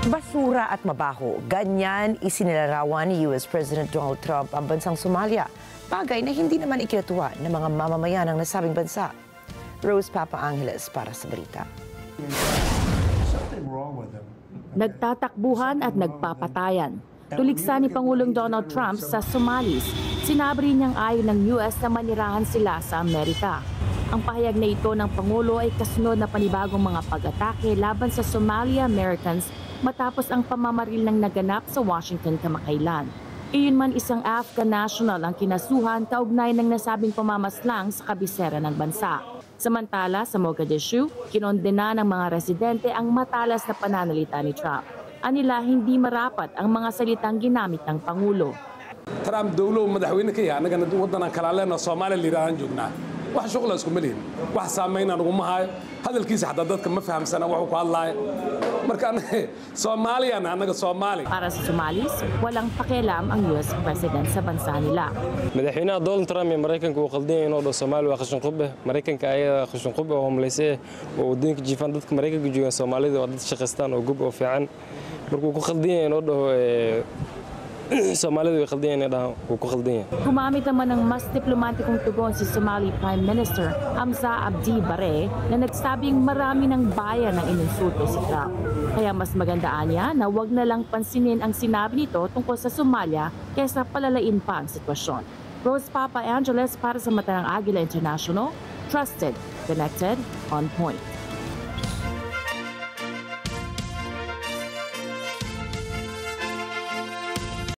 Basura at mabaho. Ganyan isinilarawan ni US President Donald Trump ang bansang Somalia. Bagay na hindi naman ikinatuwa ng mga mamamayan ng nasabing bansa. Rose Papa Angeles para sa balita. Nagtatakbuhan at nagpapatayan. Tuligsa ni Pangulong Donald Trump sa Somalis. Sinabi niyang ayaw ng US na manirahan sila sa Amerika. Ang pahayag na ito ng Pangulo ay kasunod na panibagong mga pag-atake laban sa Somali Americans matapos ang pamamaril ng naganap sa Washington kamakailan. Iyon man isang Afghan national ang kinasuhan kaugnay ng nasabing pamamaslang sa kabisera ng bansa. Samantala sa Mogadishu, kinondena ng mga residente ang matalas na pananalita ni Trump. Anila hindi marapat ang mga salitang ginamit ng Pangulo. Trump dawlo madaxweyne ka yahay anagana waddanka kala leena Soomaaliya liiraan joognaa wax shuqul isku malihin wax saameyn aan ugu mahayo hadalkiisa xataa dadka ma fahamsana wuxuu ku hadlayo marka Soomaaliya anaga Soomaali. Para sa Somalis, walang pakialam ang US President sa bansa nila. madaxweynaha Donald Trump ee Mareykanka uu qaldan inuu dhaho Soomaali waa qashin qube Mareykanka ayaa qashin qube oo humleysay oo waddanka jiifan dadka Mareykanka joogan Soomaalida waa dad shaqaystaan oo gub oo fiican markuu ku qaldan inuu dhaho Soomaalida way qaldan inay dhahaan uu ku qaldan yahay. Gumamit naman ng mas diplomatikong tugon si Somali Prime Minister Hamza Abdi Bare na nagsabing marami ng bayan ang ininsulto si Trump. Kaya mas magandaan niya na wag na lang pansinin ang sinabi nito tungkol sa Somalia kaysa palalain pa ang sitwasyon. Rose Papa Angeles para sa Mata ng Agila International, trusted, connected, on point.